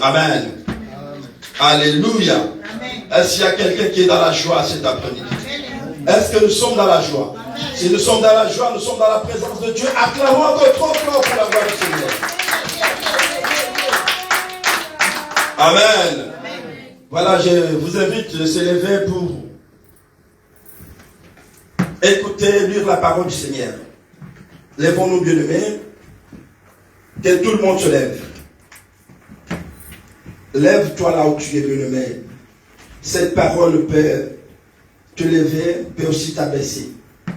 Amen. Alléluia. Est-ce qu'il y a quelqu'un qui est dans la joie cet après-midi? Est-ce que nous sommes dans la joie? Si nous sommes dans la joie, nous sommes dans la présence de Dieu. Acclamons encore trop fort pour la gloire du Seigneur. Amen. Voilà, je vous invite de se lever pour écouter, lire la parole du Seigneur. Lèvons-nous, bien-aimés. Que tout le monde se lève. Lève-toi là où tu es, bien-aimé. Cette parole peut te lever, peut aussi t'abaisser.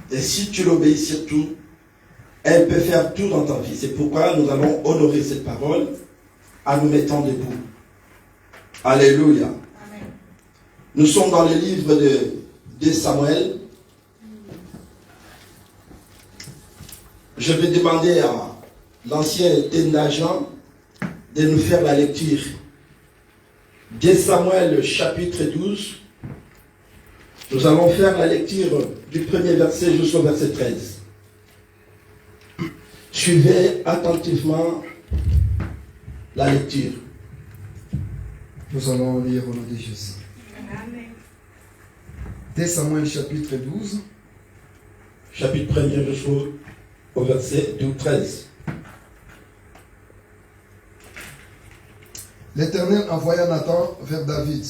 Et si tu l'obéis surtout, elle peut faire tout dans ta vie. C'est pourquoi nous allons honorer cette parole en nous mettant debout. Alléluia. Amen. Nous sommes dans le livre de Samuel. Je vais demander à l'ancien d'agent de nous faire la lecture. De Samuel chapitre 12. Nous allons faire la lecture du premier verset jusqu'au verset 13. Suivez attentivement la lecture. Nous allons lire au nom de Jésus. Amen. De Samuel chapitre 12. Chapitre 1er jusqu'au verset 13. L'Éternel envoya Nathan vers David.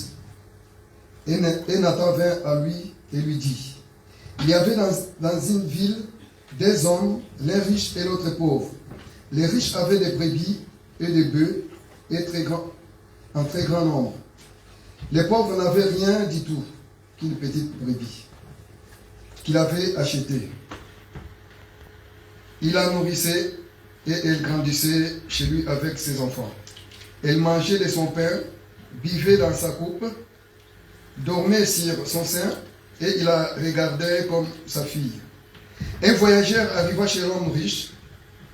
Et Nathan vint à lui et lui dit, il y avait dans une ville des hommes, l'un riche et l'autre pauvre. Les riches avaient des brebis et des bœufs et en très grand nombre. Les pauvres n'avaient rien du tout qu'une petite brebis qu'il avait achetée. Il la nourrissait et elle grandissait chez lui avec ses enfants. Elle mangeait de son pain, buvait dans sa coupe, dormait sur son sein et il la regardait comme sa fille. Un voyageur arriva chez l'homme riche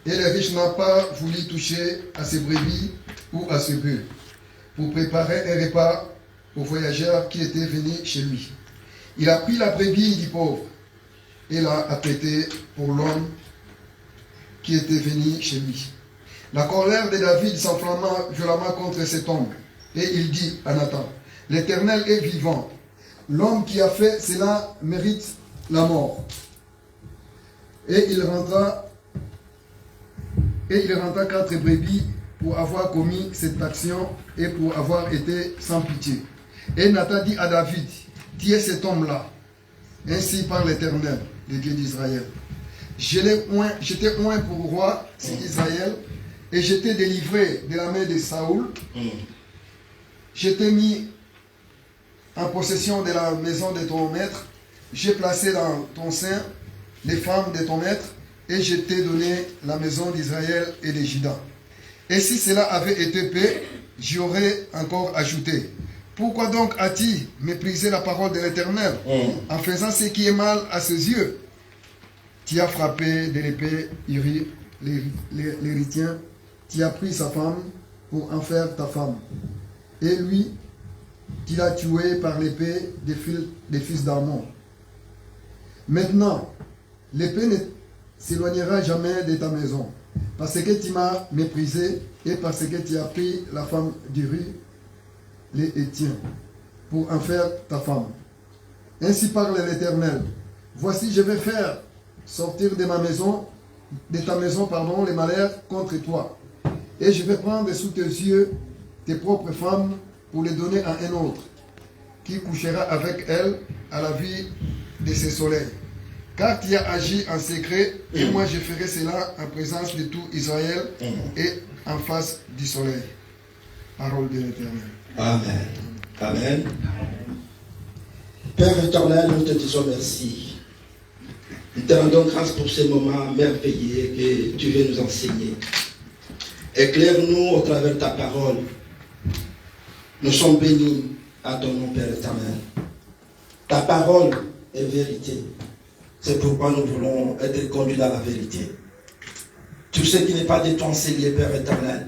et le riche n'a pas voulu toucher à ses brebis ou à ses bœufs pour préparer un repas au voyageur qui était venu chez lui. Il a pris la brebis du pauvre et l'a apprêtée pour l'homme qui était venu chez lui. La colère de David s'enflamma violemment contre cet homme et il dit à Nathan, l'Éternel est vivant. L'homme qui a fait cela mérite la mort. Et il rentra 4 brebis pour avoir commis cette action et pour avoir été sans pitié. Et Nathan dit à David, tu es cet homme-là, ainsi par l'Éternel, le Dieu d'Israël. Je t'ai oint pour roi sur Israël et je t'ai délivré de la main de Saoul. Je t'ai mis en possession de la maison de ton maître. J'ai placé dans ton sein les femmes de ton maître et je t'ai donné la maison d'Israël et de Juda. Et si cela avait été peu, j'y aurais encore ajouté. Pourquoi donc as-tu méprisé la parole de l'Éternel en faisant ce qui est mal à ses yeux? Tu as frappé de l'épée l'Héritien, tu as pris sa femme pour en faire ta femme. Et lui, tu l'as tué par l'épée des fils d'Ammon. Maintenant, l'épée ne s'éloignera jamais de ta maison, parce que tu m'as méprisé et parce que tu as pris la femme d'Uri, les Hétiens, pour en faire ta femme. Ainsi parle l'Éternel. Voici, je vais faire sortir de ta maison, les malheurs contre toi. Et je vais prendre sous tes yeux tes propres femmes pour les donner à un autre, qui couchera avec elles à la vue de ses soleils. Car tu as agi en secret, et moi je ferai cela en présence de tout Israël et en face du soleil. Parole de l'Éternel. Amen. Amen. Père éternel, nous te disons merci. Nous te rendons grâce pour ces moments merveilleux que tu veux nous enseigner. Éclaire-nous au travers de ta parole. Nous sommes bénis à ton nom, Père éternel. Ta parole est vérité. C'est pourquoi nous voulons être conduits dans la vérité. Tout ce qui n'est pas de toi, c'est lié, Père éternel.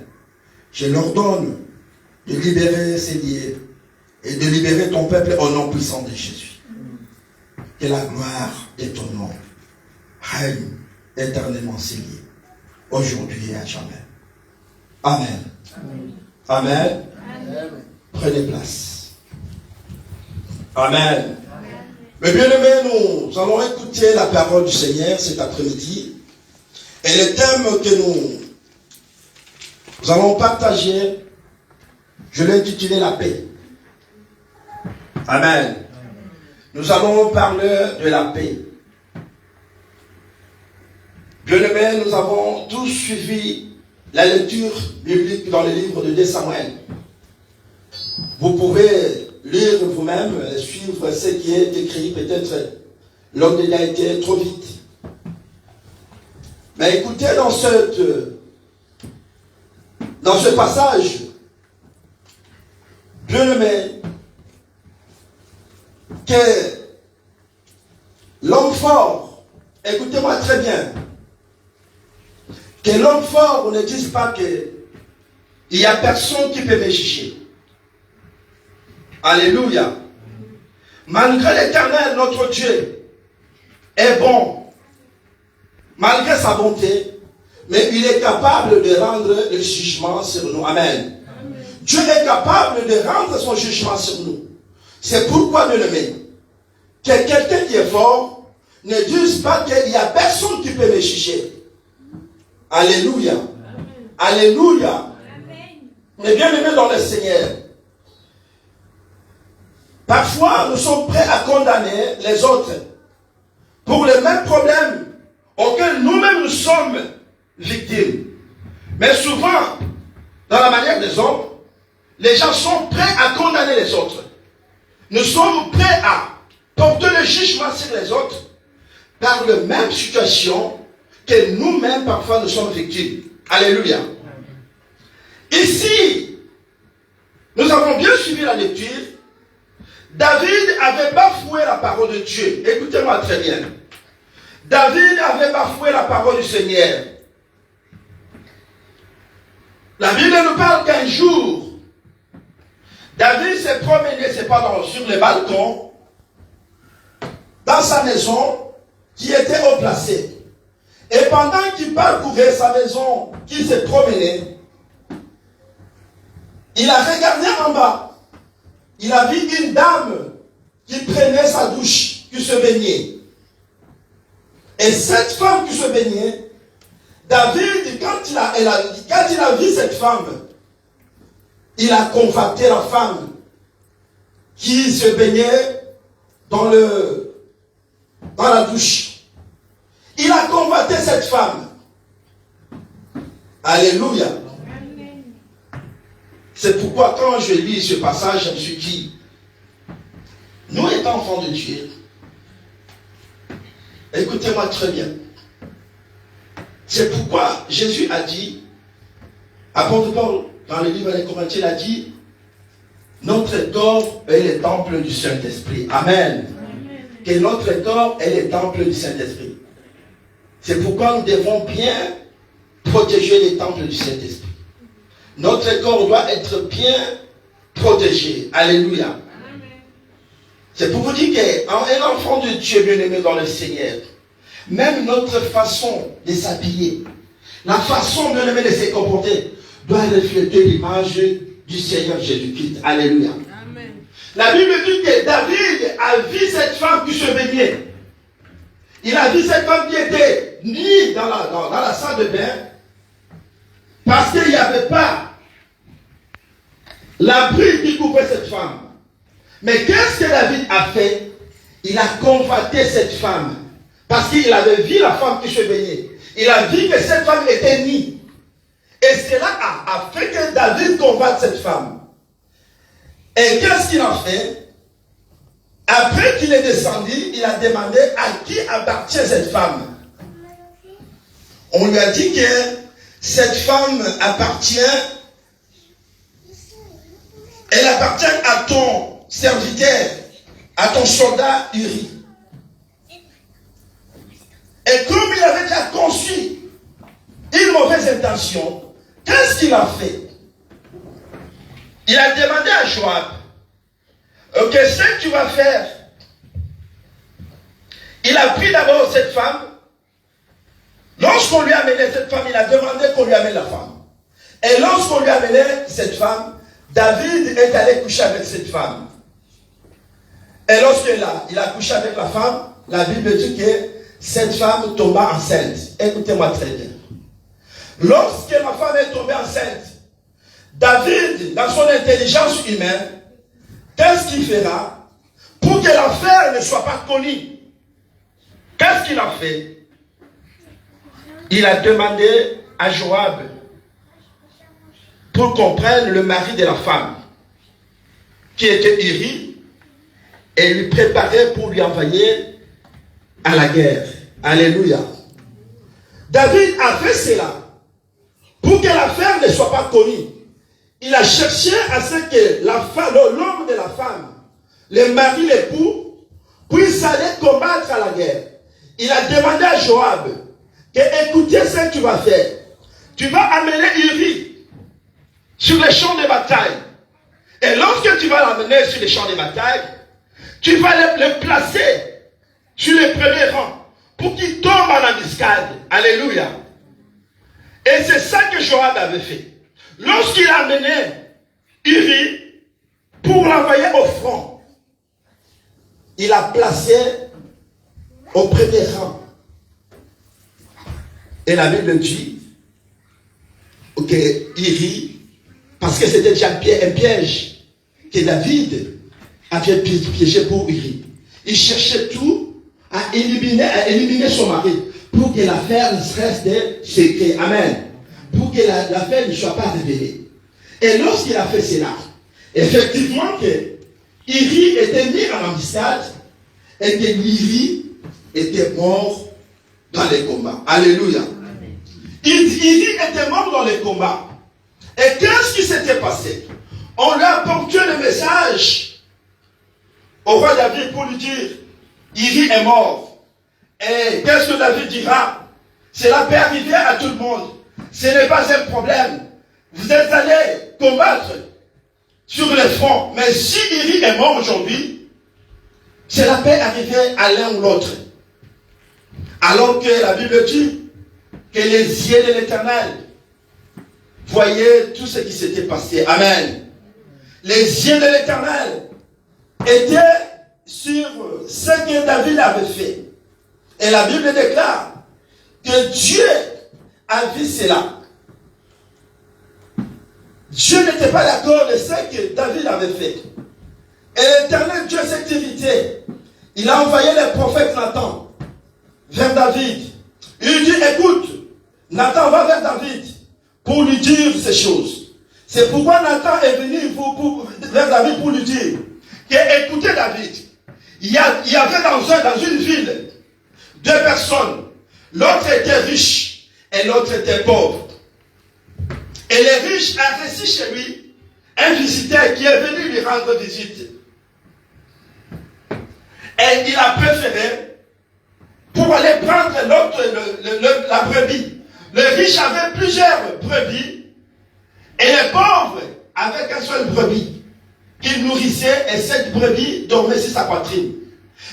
Je l'ordonne de libérer ces liés et de libérer ton peuple au nom puissant de Jésus. Que la gloire de ton nom règne éternellement scellée, aujourd'hui et à jamais. Amen. Amen. Amen. Prenez place. Amen. Mais bien aimés, nous allons écouter la parole du Seigneur cet après-midi. Et le thème que nous allons partager, je l'ai intitulé la paix. Amen. Nous allons parler de la paix. Bien aimés, nous avons tous suivi la lecture biblique dans le livre de 2 Samuel. Vous pouvez lire vous-même, suivre ce qui est écrit, peut-être l'homme a été trop vite. Mais écoutez dans ce passage, bien aimé, que l'homme fort, écoutez-moi très bien, que l'homme fort ne dise pas qu'il n'y a personne qui peut me juger. Alléluia. Malgré l'Éternel, notre Dieu est bon, malgré sa bonté, mais il est capable de rendre le jugement sur nous. Amen. Amen. Dieu est capable de rendre son jugement sur nous. C'est pourquoi, bien aimé, que quelqu'un qui est fort ne dise pas qu'il n'y a personne qui peut me juger. Alléluia. Amen. Alléluia. Amen. Mais bien aimé dans le Seigneur, parfois nous sommes prêts à condamner les autres pour les mêmes problèmes auxquels nous-mêmes nous sommes victimes. Mais souvent, dans la manière des hommes, les gens sont prêts à condamner les autres. Nous sommes prêts à porter le jugement sur les autres par la même situation que nous-mêmes parfois nous sommes victimes. Alléluia. Ici, nous avons bien suivi la lecture. David avait bafoué la parole de Dieu. Écoutez-moi très bien. David avait bafoué la parole du Seigneur. La Bible nous parle qu'un jour, David s'est promené, c'est pas sur les balcons, dans sa maison qui était haut placée. Et pendant qu'il parcourait sa maison, qu'il s'est promené, il a regardé en bas. Il a vu une dame qui prenait sa douche, qui se baignait. Et cette femme qui se baignait, David, quand il a vu cette femme, il a convoité la femme qui se baignait dans la douche. Il a convoité cette femme. Alléluia. Amen. C'est pourquoi quand je lis ce passage, je me suis dit, nous étant enfants de Dieu, écoutez-moi très bien. C'est pourquoi Jésus a dit, apôtre Paul, dans le livre des Corinthiens, il a dit, notre corps est le temple du Saint-Esprit. Amen. Amen. Que notre corps est le temple du Saint-Esprit. C'est pourquoi nous devons bien protéger les temples du Saint-Esprit. Notre corps doit être bien protégé. Alléluia. Amen. C'est pour vous dire qu'un enfant de Dieu bien-aimé dans le Seigneur, même notre façon de s'habiller, la façon bien-aimé de se comporter, doit refléter l'image du Seigneur Jésus-Christ. Alléluia. Amen. La Bible dit que David a vu cette femme qui se baignait. Il a vu cette femme qui était nue dans la salle de bain parce qu'il n'y avait pas l'abri qui couvrait cette femme. Mais qu'est-ce que David a fait? Il a convoité cette femme parce qu'il avait vu la femme qui se baignait. Il a vu que cette femme était nue. Et cela a fait que David convoite cette femme. Et qu'est-ce qu'il a fait? Après qu'il est descendu, il a demandé à qui appartient cette femme. On lui a dit que cette femme appartient, elle appartient à ton serviteur, à ton soldat Uri. Et comme il avait déjà conçu une mauvaise intention, qu'est-ce qu'il a fait? Il a demandé à Joab, ok, ce que tu vas faire, il a pris d'abord cette femme. Lorsqu'on lui a amené cette femme, il a demandé qu'on lui amène la femme. Et lorsqu'on lui a amené cette femme, David est allé coucher avec cette femme. Et lorsqu'il a couché avec la femme, la Bible dit que cette femme tomba enceinte. Écoutez-moi très bien. Lorsque la femme est tombée enceinte, David, dans son intelligence humaine, qu'est-ce qu'il fera pour que l'affaire ne soit pas connue? Qu'est-ce qu'il a fait? Il a demandé à Joab pour qu'on prenne le mari de la femme, qui était Uri, et lui préparer pour lui envoyer à la guerre. Alléluia. David a fait cela pour que l'affaire ne soit pas connue. Il a cherché à ce que l'homme de la femme, le mari, l'époux, puisse aller combattre à la guerre. Il a demandé à Joab que, écoutez ce que tu vas faire. Tu vas amener Uri sur les champs de bataille. Et lorsque tu vas l'amener sur les champs de bataille, tu vas le placer sur les premiers rangs pour qu'il tombe en embuscade. Alléluia. Et c'est ça que Joab avait fait. Lorsqu'il a amené Uri pour l'envoyer au front, il a placé au premier rang. Et la Bible dit que Uri, parce que c'était déjà un piège que David avait piégé pour Uri. Il cherchait tout à éliminer son mari pour que l'affaire reste secrète. Amen. Pour que l'affaire ne soit pas révélée. Et lorsqu'il a fait cela, effectivement que Uri était mis en embuscade et que Uri était mort dans les combats. Alléluia. Uri était mort dans les combats. Et qu'est-ce qui s'était passé? On lui a porté le message au roi David pour lui dire, Uri est mort. Et qu'est-ce que David dira? Cela peut arriver à tout le monde. Ce n'est pas un problème. Vous êtes allés combattre sur les fronts. Mais si Uri est mort aujourd'hui, cela peut arriver à l'un ou l'autre. Alors que la Bible dit que les yeux de l'Éternel voyaient tout ce qui s'était passé. Amen. Les yeux de l'Éternel étaient sur ce que David avait fait. Et la Bible déclare que Dieu a vu cela. Dieu n'était pas d'accord de ce que David avait fait. Et l'Éternel Dieu s'est irrité. Il a envoyé le prophète Nathan vers David. Il lui dit, écoute, Nathan va vers David pour lui dire ces choses. C'est pourquoi Nathan est venu vers David pour lui dire que, écoutez David, il y avait dans une ville deux personnes. L'autre était riche et l'autre était pauvre. Et le riche a reçu chez lui un visiteur qui est venu lui rendre visite. Et il a préféré pour aller prendre la brebis. Le riche avait plusieurs brebis et le pauvre avait qu'un seul brebis qu'il nourrissait et cette brebis dormait sur sa poitrine.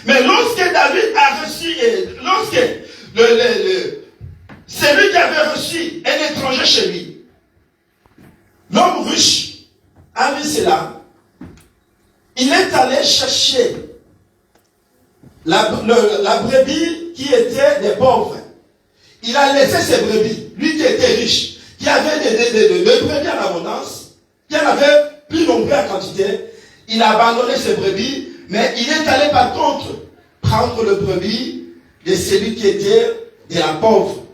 Mais lorsque David a reçu, lorsque celui qui avait reçu un étranger chez lui, l'homme riche a vu cela, il est allé chercher la brebis qui était des pauvres. Il a laissé ses brebis, lui qui était riche, qui avait des brebis en abondance, qui en avait plus nombreux en quantité. Il a abandonné ses brebis, mais il est allé par contre prendre le brebis de celui qui était de la pauvre.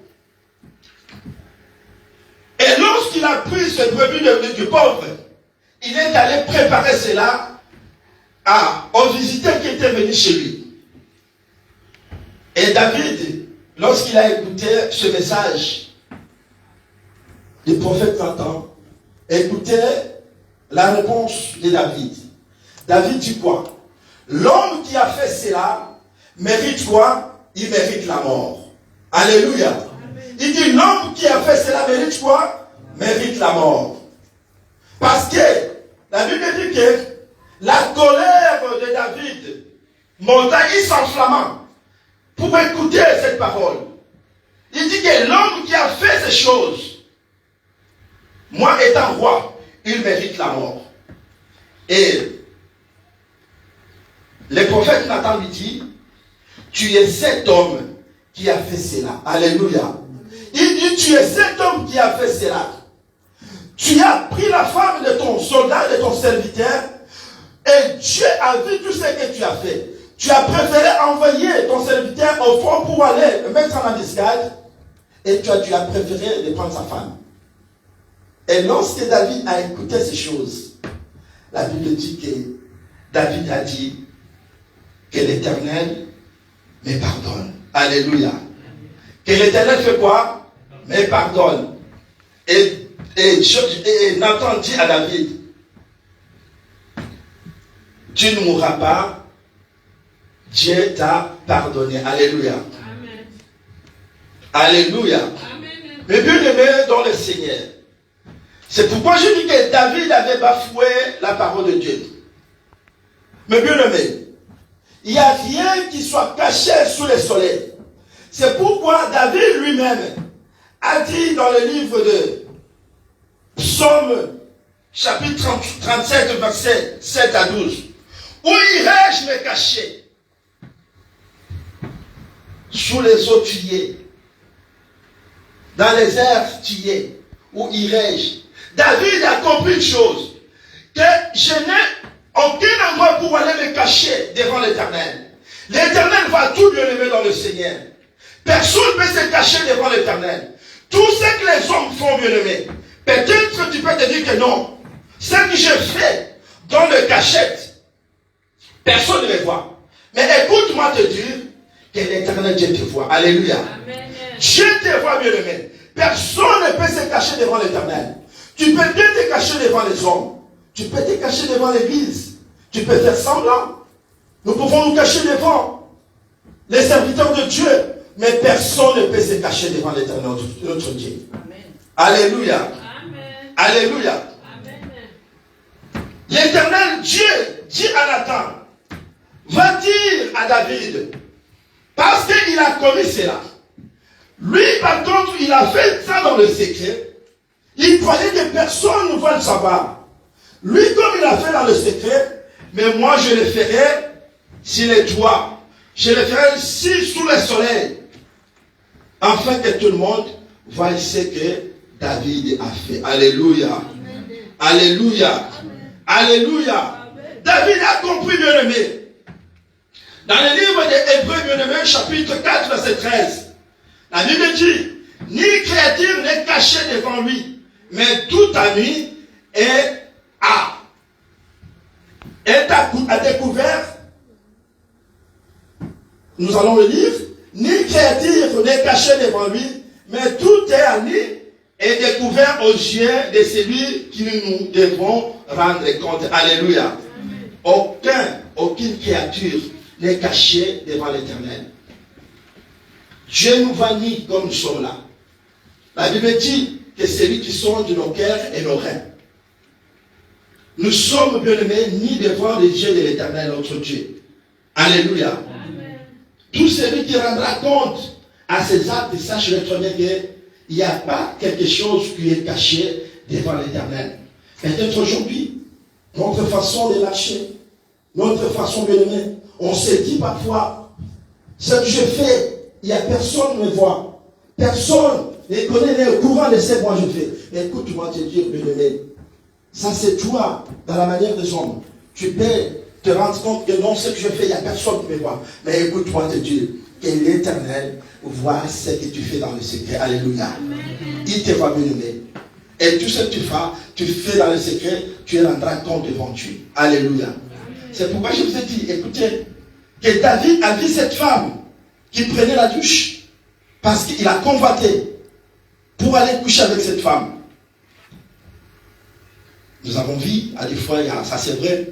Et lorsqu'il a pris ce brebis du pauvre, il est allé préparer cela aux visiteurs qui étaient venus chez lui. Et David, lorsqu'il a écouté ce message du prophète Nathan, écoutez la réponse de David. David dit quoi? L'homme qui a fait cela mérite quoi? Il mérite la mort. Alléluia. Il dit l'homme qui a fait cela mérite quoi? Mérite la mort. Parce que la Bible dit que la colère de David monta, il s'enflamma pour écouter cette parole. Il dit que l'homme qui a fait ces choses, moi étant roi, il mérite la mort. Et le prophète Nathan lui dit, tu es cet homme qui a fait cela. Alléluia. Il dit, tu es cet homme qui a fait cela. Tu as pris la femme de ton soldat, de ton serviteur, et Dieu a vu tout ce que tu as fait. Tu as préféré envoyer ton serviteur au front pour aller le mettre en embuscade, et tu as préféré de prendre sa femme. Et lorsque David a écouté ces choses, la Bible dit que David a dit que l'Éternel me pardonne. Alléluia. Que l'Éternel fait quoi? Me pardonne. Et Nathan dit à David, tu ne mourras pas, Dieu t'a pardonné. Alléluia. Amen. Alléluia. Amen. Mais bien aimé dans le Seigneur, c'est pourquoi je dis que David avait bafoué la parole de Dieu. Mais bien aimé, il n'y a rien qui soit caché sous le soleil. C'est pourquoi David lui-même a dit dans le livre de Psaume, chapitre 37, versets 7 à 12, où irai-je me cacher? Sous les eaux tuées, dans les airs tués, où irai-je? David a compris une chose, que je n'ai aucun endroit pour aller me cacher devant l'Éternel. L'Éternel va tout bien aimer dans le Seigneur. Personne ne peut se cacher devant l'Éternel. Tout ce que les hommes font bien aimer. Peut-être tu peux te dire que non. Ce que je fais dans le cachette, personne ne me voit. Mais écoute-moi te dire que l'Éternel Dieu te voit. Alléluia. Amen. Dieu te voit bien aimé. Personne ne peut se cacher devant l'Éternel. Tu peux bien te cacher devant les hommes. Tu peux te cacher devant l'église. Tu peux faire semblant. Nous pouvons nous cacher devant les serviteurs de Dieu. Mais personne ne peut se cacher devant l'Éternel, notre Dieu. Amen. Alléluia. Amen. Alléluia. Amen. L'Éternel Dieu dit à Nathan, va dire à David, parce qu'il a commis cela. Lui, par contre, il a fait ça dans le secret. Il croyait que personne ne va le savoir. Lui, comme il a fait dans le secret, mais moi je le ferai sur les toits. Je le ferai ici sous le soleil. Afin que tout le monde voie ce que David a fait. Alléluia. Amen. Alléluia. Amen. Alléluia. Amen. David a compris, bien aimé. Dans le livre des Hébreux, bien aimé, chapitre 4, verset 13, la Bible dit, ni créature n'est cachée devant lui, mais tout ami a découvert, nous allons le lire, ni créature n'est cachée devant lui, mais tout est ami et découvert aux yeux de celui qui nous devons rendre compte. Alléluia. Aucune créature n'est cachée devant l'Éternel. Dieu nous va ni comme nous sommes là. La Bible dit que c'est lui qui sonde nos cœurs et nos reins. Nous sommes bien aimés ni devant les yeux de l'Éternel, notre Dieu. Alléluia. Amen. Tout celui qui rendra compte à ses actes, sache très bien qu'il n'y a pas quelque chose qui est caché devant l'Éternel. Peut-être aujourd'hui, notre façon de marcher, notre façon bien aimée, on se dit parfois, ce que je fais, il n'y a personne qui me voit. Personne ne connaît le courant de ce que moi je fais. Mais écoute-moi te dire, bien aimé, ça c'est toi, dans la manière des hommes. Tu peux te rendre compte que non, ce que je fais, il n'y a personne qui me voit. Mais écoute-moi te dire que l'Éternel voit ce que tu fais dans le secret. Alléluia. Amen. Il te voit bien aimé. Et tout ce que tu fais dans le secret, tu rendras compte devant Dieu. Alléluia. C'est pourquoi je vous ai dit, écoutez, que David a vu cette femme qui prenait la douche parce qu'il a convoité pour aller coucher avec cette femme. Nous avons vu, à des fois, ça c'est vrai,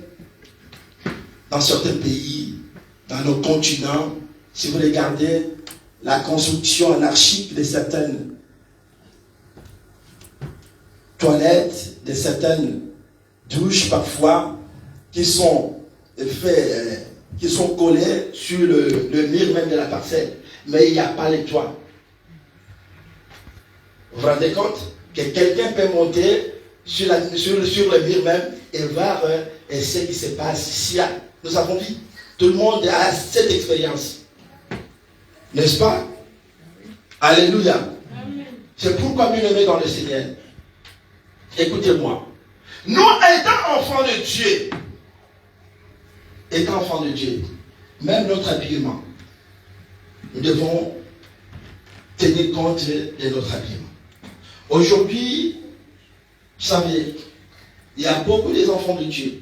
dans certains pays, dans nos continents, si vous regardez la construction anarchique de certaines toilettes, de certaines douches parfois, qui sont collées sur le mur même de la parcelle, mais il n'y a pas les toits. Vous vous rendez compte que quelqu'un peut monter sur le mur même et voir ce qui se passe ici. Nous avons vu. Tout le monde a cette expérience. N'est-ce pas? Alléluia. Amen. C'est pourquoi bien aimé dans le Seigneur. Écoutez-moi. Nous, étant enfants de Dieu, même notre habillement, nous devons tenir compte de notre habillement. Aujourd'hui, vous savez, il y a beaucoup d'enfants de Dieu,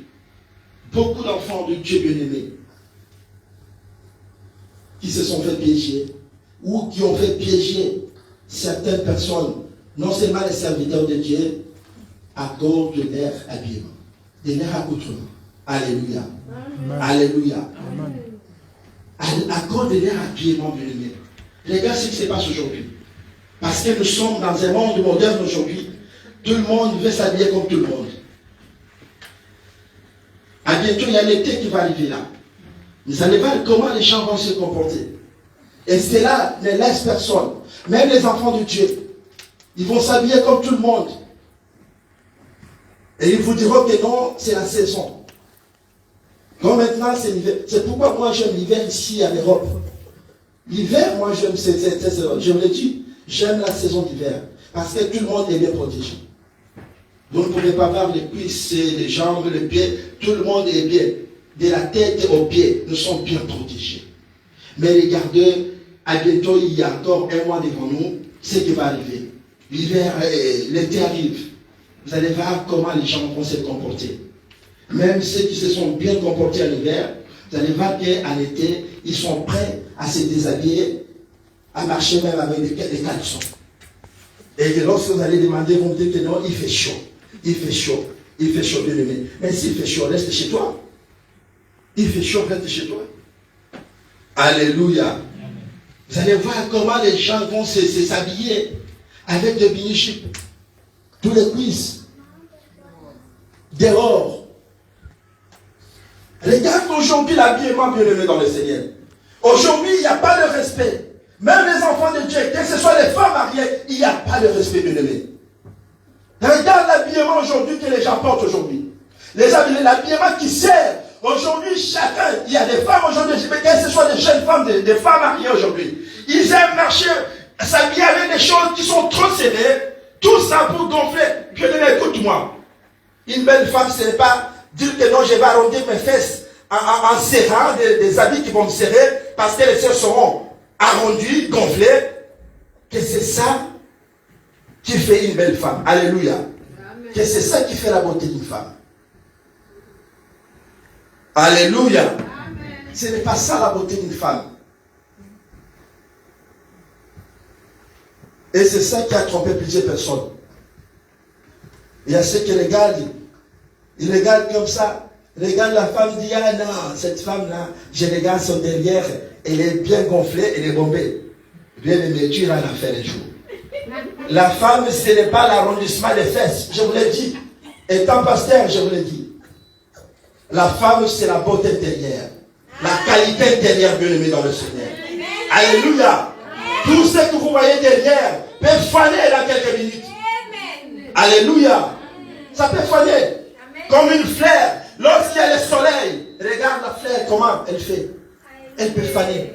beaucoup d'enfants de Dieu bien-aimés, qui se sont fait piéger, ou qui ont fait piéger certaines personnes, non seulement les serviteurs de Dieu, à cause de leur habillement, de leur accoutrement. Alléluia. Amen. Alléluia. Amen. À cause de leur habillement, bien-aimé. Regarde ce qui se passe aujourd'hui. Parce que nous sommes dans un monde moderne aujourd'hui. Tout le monde veut s'habiller comme tout le monde. À bientôt, il y a l'été qui va arriver là. Vous allez voir comment les gens vont se comporter. Et cela ne laisse personne. Même les enfants de Dieu. Ils vont s'habiller comme tout le monde. Et ils vous diront que non, c'est la saison. Comme maintenant, c'est l'hiver. C'est pourquoi moi j'aime l'hiver ici en Europe. L'hiver, moi j'aime cette saison. Je vous l'ai dit, j'aime la saison d'hiver. Parce que tout le monde est bien protégé. Vous ne pouvez pas voir les cuisses, les jambes, les pieds. Tout le monde est bien. De la tête aux pieds, nous sommes bien protégés. Mais regardez, à bientôt, il y a encore un mois devant nous, ce qui va arriver. L'hiver, l'été arrive. Vous allez voir comment les gens vont se comporter. Même ceux qui se sont bien comportés à l'hiver, vous allez voir qu'en été, ils sont prêts à se déshabiller, à marcher même avec des caleçons. Et lorsque vous allez demander, vous me dites que non, il fait chaud. Il fait chaud. Il fait chaud, bien aimé. Mais s'il fait chaud, reste chez toi. Il fait chaud, reste chez toi. Alléluia. Vous allez voir comment les gens vont s'habiller avec des mini-jupes. Tous les cuisses. Dehors. Regarde aujourd'hui l'habillement bien aimé dans le Seigneur. Aujourd'hui, il n'y a pas de respect. Même les enfants de Dieu, que ce soit les femmes mariées, il n'y a pas de respect bien aimé. Regarde l'habillement aujourd'hui que les gens portent aujourd'hui. L'habillement qui sert. Aujourd'hui, chacun, il y a des femmes aujourd'hui, que ce soit des jeunes femmes, des femmes mariées aujourd'hui. Ils aiment marcher, s'habiller avec des choses qui sont trop serrées. Tout ça pour gonfler. Je dis, écoute-moi. Une belle femme, ce n'est pas dire que non, je vais arrondir mes fesses en serrant des habits qui vont me serrer parce que les sœurs seront arrondies, gonflées. Que c'est ça qui fait une belle femme. Alléluia. Amen. Que c'est ça qui fait la beauté d'une femme. Alléluia. Amen. Ce n'est pas ça la beauté d'une femme. Et c'est ça qui a trompé plusieurs personnes. Il y a ceux qui regardent. Ils regardent comme ça. Regardent la femme, dit, ah non, cette femme-là, je regarde son derrière, elle est bien gonflée, elle est bombée. Bien aimé, tu iras la faire un jour. La femme, ce n'est pas l'arrondissement des fesses. Je vous l'ai dit. Étant pasteur, je vous l'ai dit. La femme, c'est la beauté intérieure. La qualité intérieure, bien aimé dans le Seigneur. Alléluia. Tout ce que vous voyez derrière peut faner dans quelques minutes. Alléluia. Ça peut faner. Comme une fleur. Lorsqu'il y a le soleil, regarde la fleur, comment elle fait. Elle peut faner.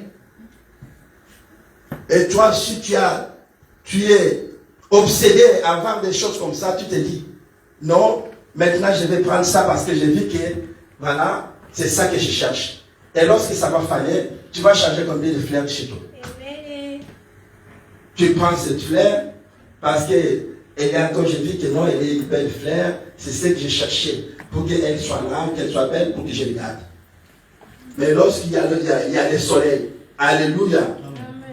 Et toi, si tu es obsédé à voir des choses comme ça, tu te dis, non, maintenant je vais prendre ça parce que j'ai vu que, voilà, c'est ça que je cherche. Et lorsque ça va faner, tu vas changer combien de fleurs chez toi. Tu prends cette fleur parce que elle est encore, j'ai vu que non, elle est une belle fleur, c'est ce que j'ai cherché pour qu'elle soit là, qu'elle soit belle, pour que je regarde. Mais lorsqu'il y a le soleil, alléluia,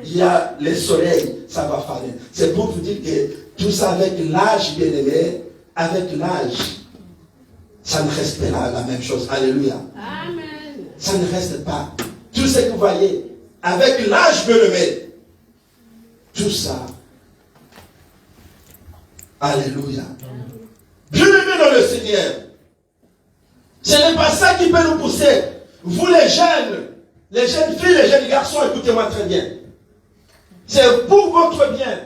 il y a le soleil, ça va faner. C'est pour vous dire que tout ça avec l'âge, bien aimé, avec l'âge, ça ne reste pas la même chose. Alléluia. Amen. Ça ne reste pas. Tout ce que vous voyez, avec l'âge, bien aimé, tout ça. Alléluia. Bien aimé dans le Seigneur. Ce n'est pas ça qui peut nous pousser. Vous les jeunes filles, les jeunes garçons, écoutez-moi très bien. C'est pour votre bien.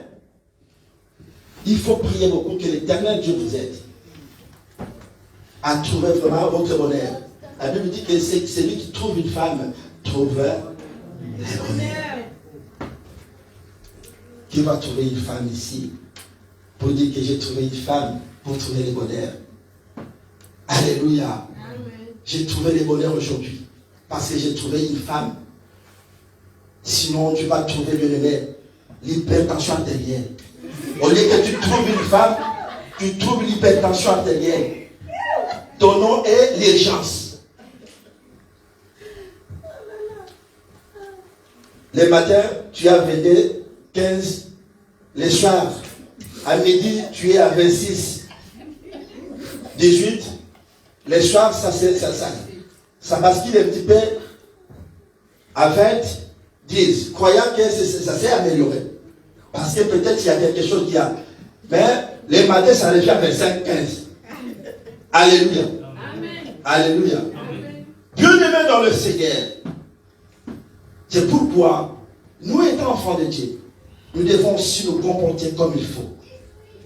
Il faut prier beaucoup que l'Éternel Dieu vous aide. à trouver vraiment votre bonheur. La Bible dit que c'est celui qui trouve une femme trouve le bonheur. Qui va trouver une femme ici pour dire que j'ai trouvé une femme pour trouver le bonheur? Alléluia. J'ai trouvé le bonheur aujourd'hui parce que j'ai trouvé une femme. Sinon, tu vas trouver le aimé, l'hypertension artérielle. Au lieu que tu trouves une femme, tu trouves l'hypertension artérielle. Ton nom est l'urgence. Le matin, tu as 22, 15. Le soir, à midi, tu es à 26, 18. Le soir, ça bascule un petit peu à 20, 10. Croyant que ça s'est amélioré. Parce que peut-être il y a quelque chose qui a. Mais les matins, ça revient à 25, 15. Alléluia. Amen. Alléluia. Bien-aimés dans le Seigneur. C'est pourquoi, nous étant enfants de Dieu, nous devons aussi nous comporter comme il faut.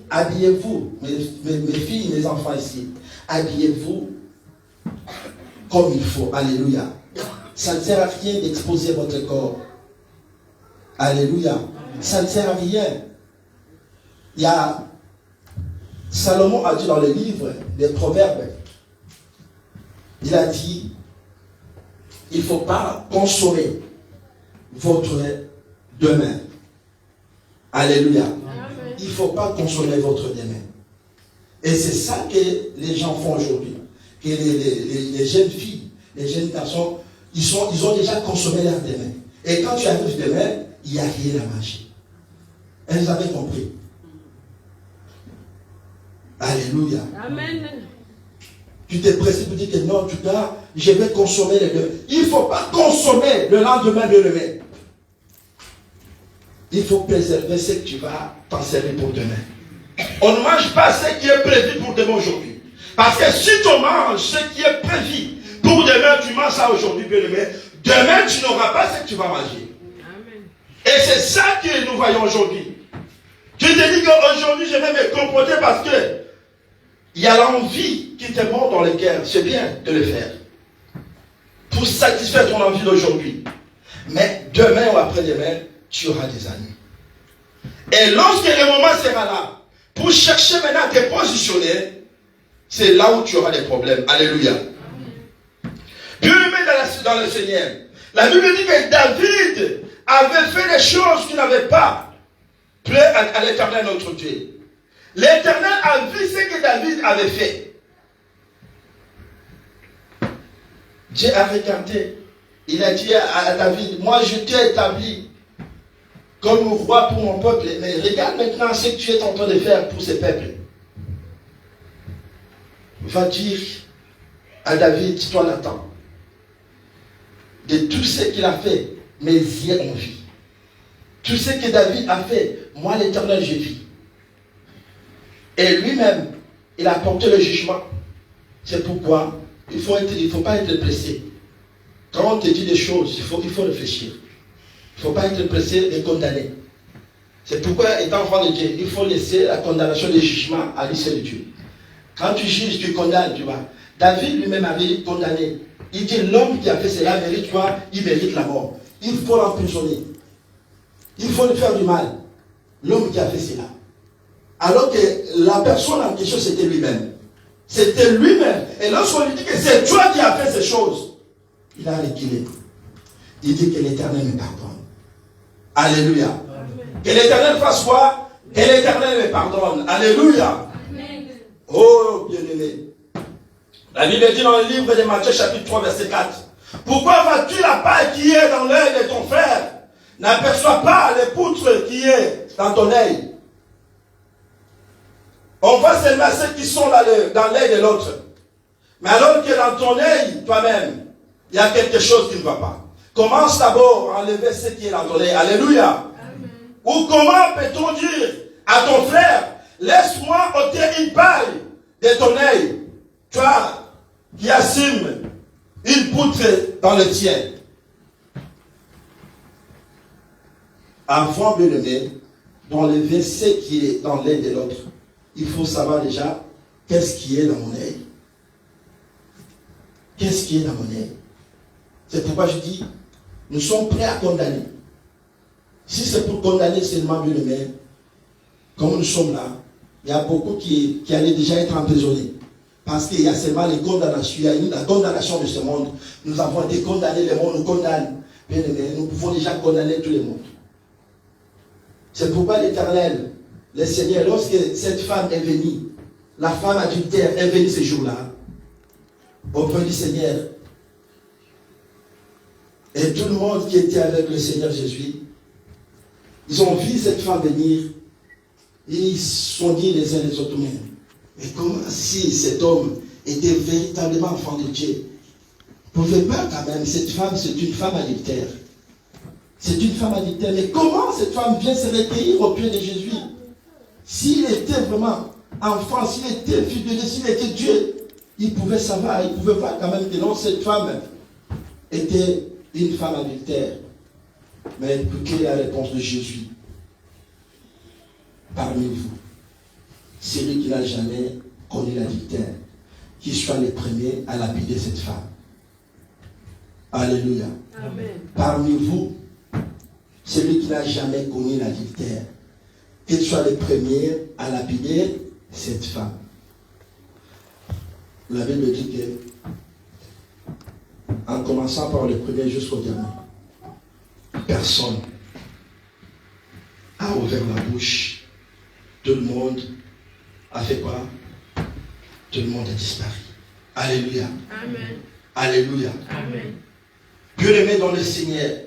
Habillez-vous, mes filles, mes enfants ici. Habillez-vous comme il faut. Alléluia. Ça ne sert à rien d'exposer votre corps. Alléluia. Ça ne sert à rien. Il y a Salomon a dit dans le livre des Proverbes, il a dit, il ne faut pas consommer votre demain. Alléluia. Il ne faut pas consommer votre demain. Et c'est ça que les gens font aujourd'hui. Que les jeunes filles, les jeunes garçons, ils ont déjà consommé leur demain. Et quand tu arrives demain, il n'y a rien à manger. Elles avaient compris. Alléluia. Amen. Tu t'es pressé pour dire que non, en tout cas, je vais consommer le demain. Il ne faut pas consommer le lendemain de demain. Il faut préserver ce que tu vas t'en servir pour demain. On ne mange pas ce qui est prévu pour demain aujourd'hui. Parce que si tu manges ce qui est prévu pour demain, tu manges ça aujourd'hui, bien demain. Demain, tu n'auras pas ce que tu vas manger. Amen. Et c'est ça que nous voyons aujourd'hui. Tu te dis qu'aujourd'hui, je vais me comporter parce que il y a l'envie qui te monte dans le cœur. C'est bien de le faire. Pour satisfaire ton envie d'aujourd'hui. Mais demain ou après-demain, tu auras des amis. Et lorsque le moment sera là, pour chercher maintenant à te positionner, c'est là où tu auras des problèmes. Alléluia. Bien-aimé dans le Seigneur. La Bible dit que David avait fait des choses qu'il n'avait pas plu à l'Éternel notre Dieu. L'Éternel a vu ce que David avait fait. Dieu a regardé. Il a dit à David, moi je t'ai établi comme roi pour mon peuple, mais regarde maintenant ce que tu es en train de faire pour ce peuple. Va dire à David, toi Nathan, de tout ce qu'il a fait, mes yeux ont vu. Tout ce que David a fait, moi l'Éternel j'ai vu. Et lui-même, il a porté le jugement. C'est pourquoi il ne faut pas être pressé. Quand on te dit des choses, il faut réfléchir. Il ne faut pas être pressé de condamner. C'est pourquoi, étant enfant de Dieu, il faut laisser la condamnation des jugements à l'issue de Dieu. Quand tu juges, tu condamnes, tu vois. David lui-même avait condamné. Il dit, l'homme qui a fait cela mérite quoi? Il mérite la mort. Il faut l'emprisonner. Il faut lui faire du mal. L'homme qui a fait cela. Alors que la personne en question, c'était lui-même. C'était lui-même. Et lorsqu'on lui dit que c'est toi qui as fait ces choses, il a reculé. Il dit que l'Éternel me pardonne. Alléluia. Amen. Que l'Éternel fasse quoi? Que l'Éternel me pardonne. Alléluia. Amen. Oh, bien-aimé. La Bible dit dans le livre de Matthieu, chapitre 3, verset 4. Pourquoi vas-tu la paille qui est dans l'œil de ton frère? N'aperçois pas les poutres qui est dans ton œil. On voit seulement ceux qui sont dans l'œil de l'autre. Mais alors que dans ton œil, toi-même, il y a quelque chose qui ne va pas. Commence d'abord à enlever ce qui est dans ton œil. Alléluia. Amen. Ou comment peut-on dire à ton frère, laisse-moi ôter une paille de ton œil, toi qui assumes une poutre dans le tien. Avant de lever, d'enlever ce qui est dans l'œil de l'autre, il faut savoir déjà qu'est-ce qui est dans mon œil. qu'est-ce qui est la monnaie? C'est pourquoi je dis, nous sommes prêts à condamner. Si c'est pour condamner seulement bien aimé, comme nous sommes là, il y a beaucoup qui allaient déjà être emprisonnés. Parce qu'il y a seulement les condamnations, il y a la condamnation de ce monde. Nous avons été condamnés, le monde nous condamne. Bien aimé, nous pouvons déjà condamner tout le monde. C'est pourquoi l'Éternel, le Seigneur, lorsque cette femme est venue, la femme adultère est venue ce jour-là, auprès du Seigneur, et tout le monde qui était avec le Seigneur Jésus, ils ont vu cette femme venir, et ils se sont dit les uns les autres, mais comment si cet homme était véritablement enfant de Dieu? Vous ne pouvez pas quand même, cette femme, c'est une femme adultère. C'est une femme adultère. Mais comment cette femme vient se recueillir au pied de Jésus? S'il était vraiment enfant, s'il était fils de Dieu, s'il était Dieu, il pouvait savoir, il pouvait voir quand même que non, cette femme était une femme adultère. Mais écoutez la réponse de Jésus. Parmi vous, celui qui n'a jamais connu l'adultère, qu'il soit le premier à lapider cette femme. Alléluia. Amen. Parmi vous, celui qui n'a jamais connu l'adultère, qu'il soit le premier à lapider cette femme. La Bible dit que, en commençant par le premier jusqu'au dernier, personne a ouvert la bouche. Tout le monde a fait quoi? Tout le monde a disparu. Alléluia. Amen. Alléluia. Amen. Bien-aimés dans le Seigneur,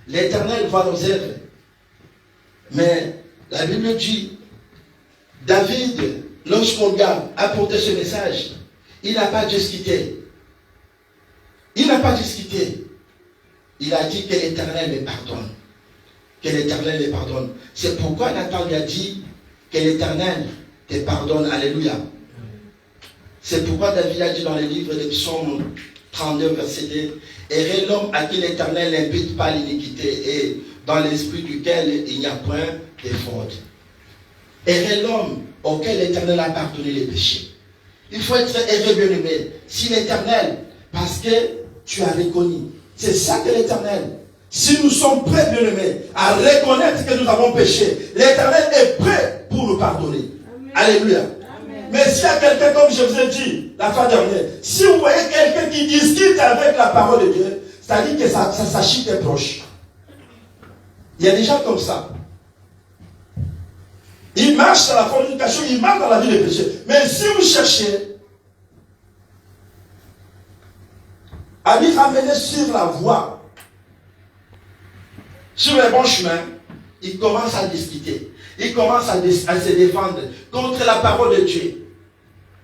l'Éternel va nous aider. Mais la Bible dit, David, lorsqu'on lui a apporté ce message, il n'a pas discuté. Il n'a pas discuté. Il a dit que l'Éternel me pardonne. Que l'Éternel me pardonne. C'est pourquoi Nathan lui a dit que l'Éternel te pardonne. Alléluia. C'est pourquoi David a dit dans le livre des Psaumes 39, verset 2, « Heureux l'homme à qui l'Éternel n'impute pas l'iniquité et dans l'esprit duquel il n'y a point de fraude. » Heureux l'homme auquel l'Éternel a pardonné les péchés. Il faut être heureux, bien-aimé. Si l'Éternel, parce que tu as reconnu, c'est ça que l'Éternel, si nous sommes prêts, bien-aimés, à reconnaître que nous avons péché, l'Éternel est prêt pour nous pardonner. Amen. Alléluia. Amen. Mais s'il y a quelqu'un, comme je vous ai dit la fois dernière, si vous voyez quelqu'un qui discute avec la parole de Dieu, c'est-à-dire que sa chute est proche. Il y a des gens comme ça. Ils marchent dans la fornication, ils marchent dans la vie des péchés. Mais si vous cherchez à lui ramener sur la voie, sur le bon chemin, il commence à discuter. Il commence à se défendre contre la parole de Dieu.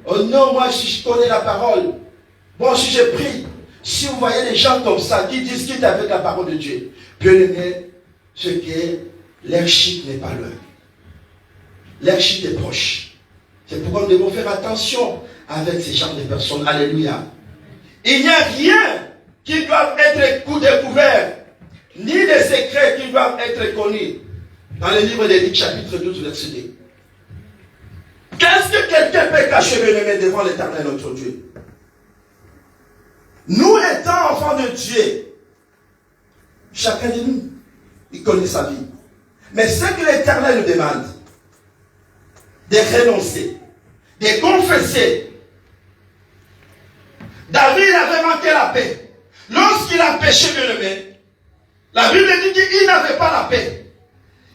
Oh non, moi si je connais la parole, bon si je prie, si vous voyez des gens comme ça qui discutent avec la parole de Dieu, bien aimé, c'est que leur chute n'est pas loin. Leur chute est proche. C'est pourquoi nous devons faire attention avec ces genres de personnes. Alléluia. Il n'y a rien qui doit être découvert, ni des secrets qui doivent être connus. Dans le livre des Luc, chapitre 12, verset 2. Qu'est-ce que quelqu'un peut cacher, bien-aimé, devant l'Éternel, notre Dieu? Nous étant enfants de Dieu, chacun de nous, il connaît sa vie. Mais ce que l'Éternel nous demande, de renoncer, de confesser. David avait manqué la paix. Lorsqu'il a péché, bien-aimé, la Bible dit qu'il n'avait pas la paix.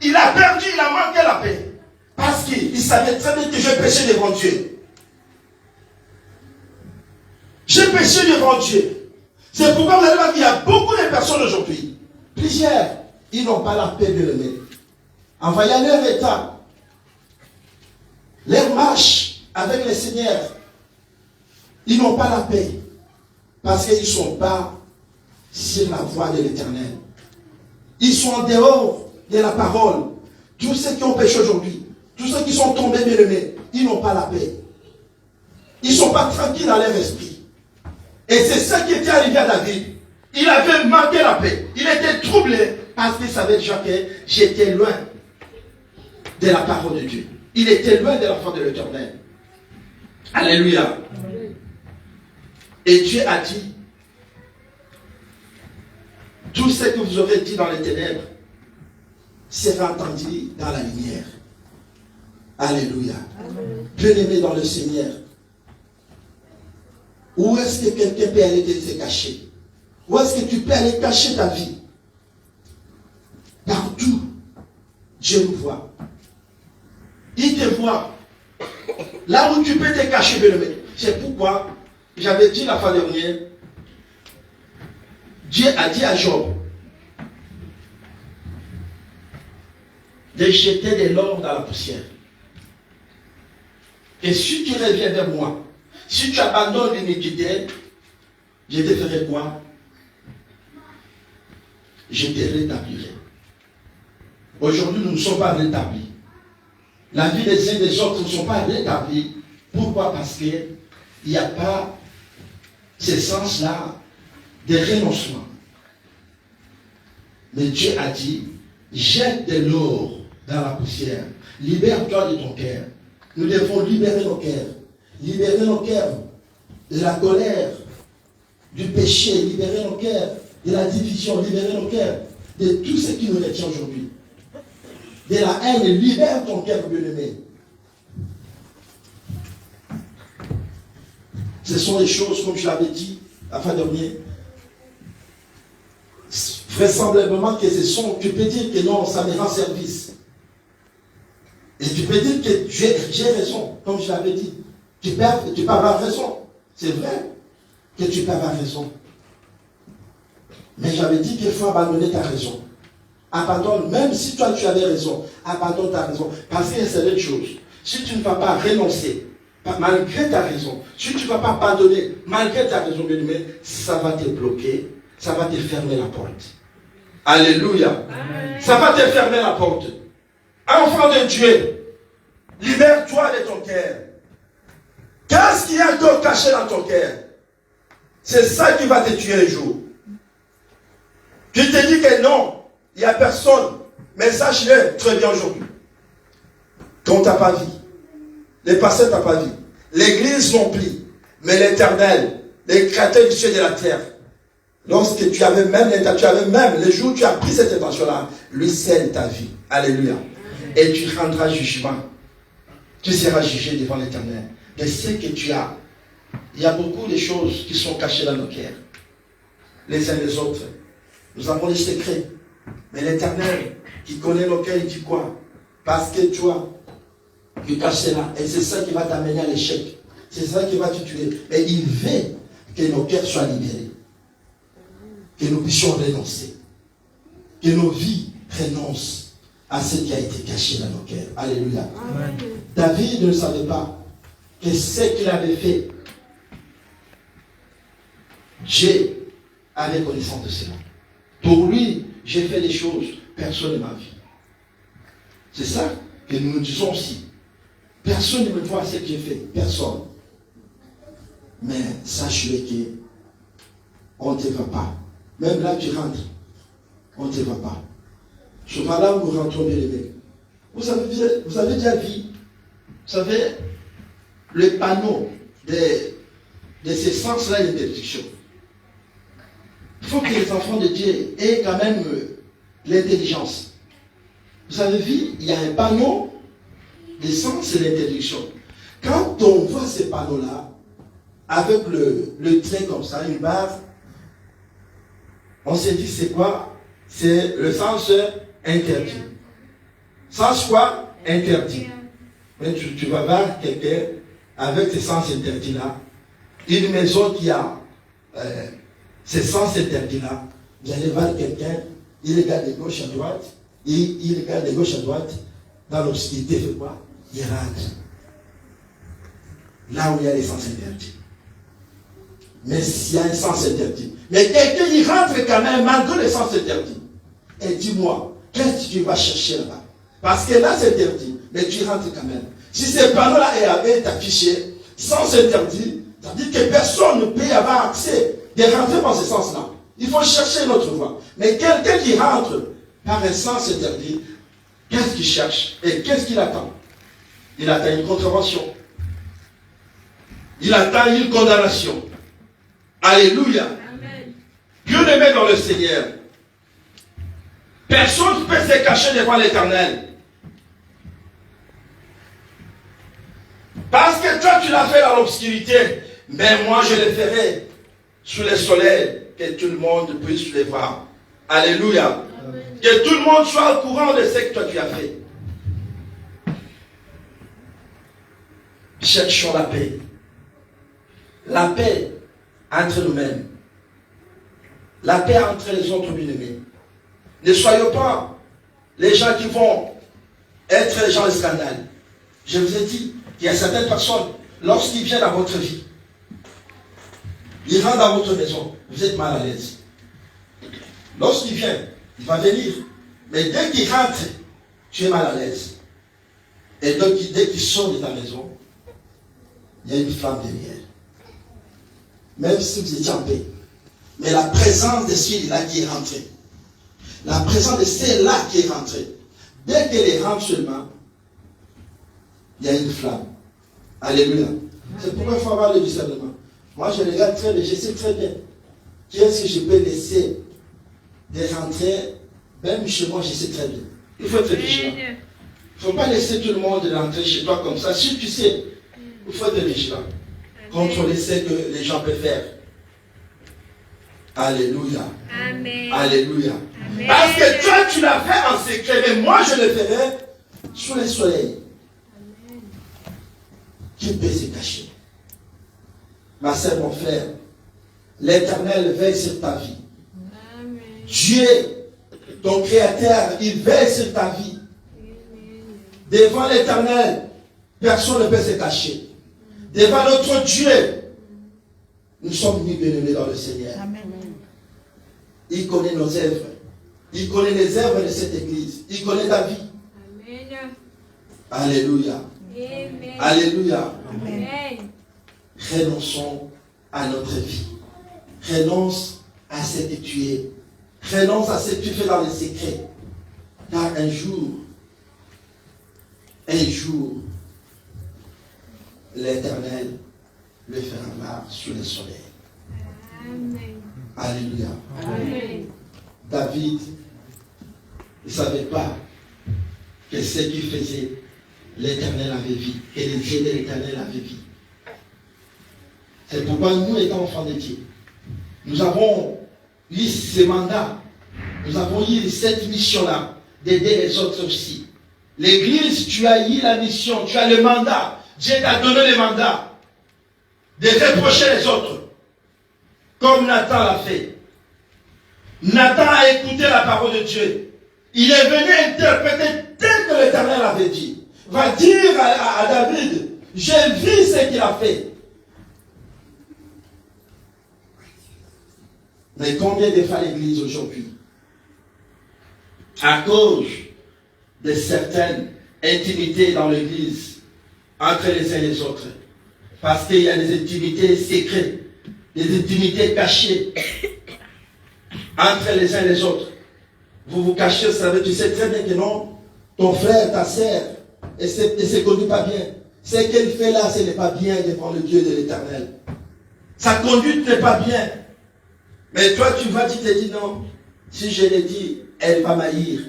Il a perdu, il a manqué la paix. Parce qu'il savait très bien que je péchais devant Dieu. J'ai péché devant Dieu. C'est pourquoi vous allez voir qu'il y a beaucoup de personnes aujourd'hui. Plusieurs, ils n'ont pas la paix, bien-aimé. En voyant leur état, leur marche avec le Seigneur, ils n'ont pas la paix. Parce qu'ils ne sont pas sur la voie de l'Éternel. Ils sont en dehors de la parole. Tous ceux qui ont péché aujourd'hui, tous ceux qui sont tombés bien-aimés, ils n'ont pas la paix. Ils ne sont pas tranquilles dans leur esprit. Et c'est ça qui était arrivé à David. Il avait manqué la paix. Il était troublé parce qu'il savait déjà que j'étais loin de la parole de Dieu. Il était loin de la foi de l'Éternel. Alléluia. Et Dieu a dit, tout ce que vous aurez dit dans les ténèbres sera entendu dans la lumière. Alléluia. Bien-aimé dans le Seigneur, où est-ce que quelqu'un peut aller se cacher? Où est-ce que tu peux aller cacher ta vie? Partout, Dieu nous voit. Il te voit. Là où tu peux te cacher, bien-aimé. C'est pourquoi j'avais dit la fois dernière, Dieu a dit à Job de jeter de l'or dans la poussière. Et si tu reviens vers moi, si tu abandonnes l'iniquité, je te ferai quoi? Je te rétablirai. Aujourd'hui, nous ne sommes pas rétablis. La vie des uns des autres ne sont pas rétablis. Pourquoi? Parce qu'il n'y a pas ce sens-là de renoncement. Mais Dieu a dit, jette de l'or dans la poussière. Libère-toi de ton cœur. Nous devons libérer nos cœurs. Libérer nos cœurs de la colère, du péché. Libérer nos cœurs de la division. Libérer nos cœurs de tout ce qui nous retient aujourd'hui. De la haine. Libère ton cœur, bien-aimé. Ce sont des choses, comme je l'avais dit la fin dernière, vraisemblablement que ce sont, tu peux dire que non, ça me rend service. Et tu peux dire que j'ai raison, comme je l'avais dit. Tu peux avoir raison. C'est vrai que tu peux avoir raison. Mais j'avais dit qu'il faut abandonner ta raison. Abandonne, même si toi tu avais raison, abandonne ta raison. Parce que c'est une chose. Si tu ne vas pas renoncer, malgré ta raison, si tu ne vas pas abandonner, malgré ta raison, bien-aimé, ça va te bloquer, ça va te fermer la porte. Alléluia. Amen. Ça va te fermer la porte. Enfant de Dieu, libère-toi de ton cœur. Qu'est-ce qu'il y a de caché dans ton cœur? C'est ça qui va te tuer un jour. Tu te dis que non, il n'y a personne. Mais sache-le très bien aujourd'hui. Qu'on t'a pas vu. Les pasteurs t'ont pas vu. L'église non plus. Mais l'Éternel, les créateurs du ciel et de la terre, lorsque tu avais même le jour où tu as pris cette intention-là, lui scelle ta vie. Alléluia. Et tu rendras jugement. Tu seras jugé devant l'Éternel. De ce que tu as. Il y a beaucoup de choses qui sont cachées dans nos cœurs. Les uns les autres. Nous avons des secrets. Mais l'Éternel, qui connaît nos cœurs, il dit quoi? Parce que toi, tu caches cela. Et c'est ça qui va t'amener à l'échec. C'est ça qui va te tuer. Et il veut que nos cœurs soient libérés. Que nous puissions renoncer. Que nos vies renoncent à ce qui a été caché dans nos cœurs. Alléluia. Amen. David ne savait pas que ce qu'il avait fait, Dieu avait connaissance de cela. Pour lui, j'ai fait des choses, personne ne m'a vu. C'est ça que nous nous disons aussi. Personne ne me voit ce que j'ai fait. Personne. Mais sache-le qu'on ne te voit pas. Même là, tu rentres. On ne te voit pas. Souvent là où nous rentrons, bien aimés. Vous avez déjà vu, vous savez, le panneau de ces sens-là d'interdiction. Il faut que les enfants de Dieu aient quand même l'intelligence. Vous avez vu, il y a un panneau de sens et l'interdiction. Quand on voit ces panneaux-là, avec le trait comme ça, une barre, on se dit c'est quoi? C'est le sens interdit. Sens quoi? Interdit. Mais tu vas voir quelqu'un avec ces sens interdits-là, une maison qui a ces sens interdits-là, vous allez voir quelqu'un, il regarde de gauche à droite, il regarde de gauche à droite, dans l'obscurité, il fait quoi? Il rentre. Là où il y a les sens interdits. Mais s'il y a un sens interdit. Mais quelqu'un, il rentre quand même, malgré les sens interdits. Et dis-moi, qu'est-ce que tu vas chercher là-bas? Parce que là, c'est interdit, mais tu rentres quand même. Si ce panneau-là est affiché, sens interdit, ça veut dire que personne ne peut y avoir accès de rentrer dans ce sens-là. Il faut chercher notre voie. Mais quelqu'un qui rentre par un sens interdit, qu'est-ce qu'il cherche? Et qu'est-ce qu'il attend? Il attend une contravention. Il attend une condamnation. Alléluia. Amen. Bien-aimé dans le Seigneur, personne ne peut se cacher devant l'Éternel. Parce que toi, tu l'as fait dans l'obscurité, mais moi, je le ferai sous le soleil, que tout le monde puisse le voir. Alléluia. Amen. Que tout le monde soit au courant de ce que toi, tu as fait. Cherchons la paix. La paix entre nous-mêmes. La paix entre les autres bien-aimés. Ne soyons pas les gens qui vont être les gens de scandale. Je vous ai dit qu'il y a certaines personnes, lorsqu'ils viennent dans votre vie, ils rentrent dans votre maison, vous êtes mal à l'aise. Lorsqu'il vient, il va venir. Mais dès qu'il rentre, tu es mal à l'aise. Et donc, dès qu'il sort de ta maison, il y a une flamme derrière. Même si vous étiez en paix. Mais la présence de celui-là qui est rentré. La présence de celle-là qui est rentrée. Dès qu'elle est rentrée seulement, il y a une flamme. Alléluia. C'est pourquoi il faut avoir le discernement. Moi, je regarde très bien, je sais très bien. Qui est-ce que je peux laisser de rentrer, même chez moi, je sais très bien. Il faut être vigilant. Il ne faut pas laisser tout le monde rentrer chez toi comme ça. Si tu sais, il faut être vigilant. Contrôler ce que les gens peuvent faire. Alléluia. Amen. Alléluia. Amen. Parce que toi, tu l'as fait en secret, mais moi, je le ferai sous le soleil. Amen. Qui peut se cacher? Ma sœur, mon frère, l'Éternel veille sur ta vie. Amen. Dieu, ton Créateur, il veille sur ta vie. Amen. Devant l'Éternel, personne ne peut se cacher. Devant notre Dieu, nous sommes mis bien-aimés dans le Seigneur. Amen. Il connaît nos œuvres. Il connaît les œuvres de cette église. Il connaît ta vie. Amen. Alléluia. Amen. Alléluia. Amen. Renonçons à notre vie. Renonce à ce que tu es. Renonce à ce que tu fais dans le secret. Car un jour, l'Éternel le fera voir sous le soleil. Amen. Alléluia. Amen. David ne savait pas que ce qu'il faisait, l'Éternel avait vu, que les yeux de l'Éternel avaient vu. C'est pourquoi nous, étant enfants de Dieu, nous avons eu ce mandat, nous avons eu cette mission-là, d'aider les autres aussi. L'église, tu as eu la mission, tu as le mandat, Dieu t'a donné le mandat de reprocher les autres, comme Nathan l'a fait. Nathan a écouté la parole de Dieu. Il est venu interpréter tel que l'Éternel avait dit. Va dire à David, j'ai vu ce qu'il a fait. Mais combien de fois l'église aujourd'hui, à cause de certaines intimités dans l'église, entre les uns et les autres, parce qu'il y a des intimités secrètes, des intimités cachées, entre les uns et les autres. Vous vous cachez, ça veut dire, tu sais très bien que non, ton frère, ta sœur, ne se conduit pas bien. Ce qu'elle fait là, ce n'est pas bien devant le Dieu de l'Éternel. Sa conduite n'est pas bien. Mais toi, tu te dis non. Si je l'ai dit, elle va m'haïr.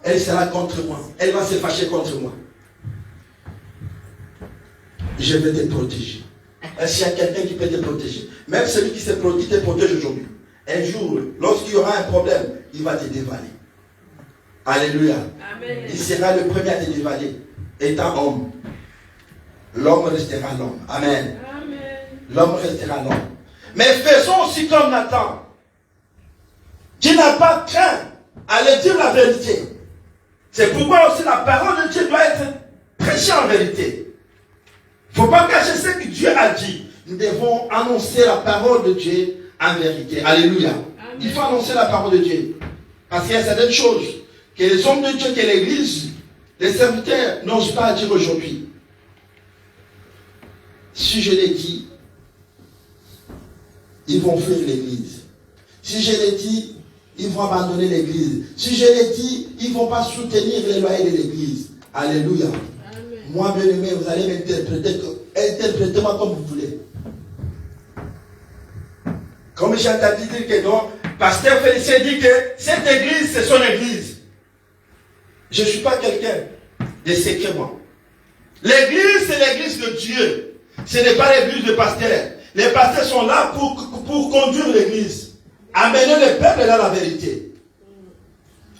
Elle sera contre moi. Elle va se fâcher contre moi. Je vais te protéger. Est-ce qu'il y a quelqu'un qui peut te protéger? Même celui qui te protège aujourd'hui. Un jour, lorsqu'il y aura un problème, il va te dévaler. Alléluia. Amen. Il sera le premier à te dévaler. Étant homme, l'homme restera l'homme. Amen. Amen. L'homme restera l'homme. Mais faisons aussi comme Nathan, qui n'a pas craint à aller dire la vérité. C'est pourquoi aussi la parole de Dieu doit être prêchée en vérité. Il ne faut pas cacher ce que Dieu a dit. Nous devons annoncer la parole de Dieu en vérité. Alléluia. Amen. Il faut annoncer la parole de Dieu. Parce qu'il y a certaines choses que les hommes de Dieu, que l'Église, les serviteurs n'osent pas dire aujourd'hui. Si je l'ai dit, ils vont fuir l'Église. Si je l'ai dit, ils vont abandonner l'Église. Si je l'ai dit, ils ne vont pas soutenir les loyers de l'Église. Alléluia. Amen. Moi, bien aimé, vous allez m'interpréter, interprétez-moi comme vous voulez. Comme j'ai entendu dire que non, pasteur Félicien dit que cette église, c'est son église. Je ne suis pas quelqu'un de secret, moi. L'église, c'est l'église de Dieu. Ce n'est pas l'église de pasteur. Les pasteurs sont là pour conduire l'église. Amener le peuple dans la vérité.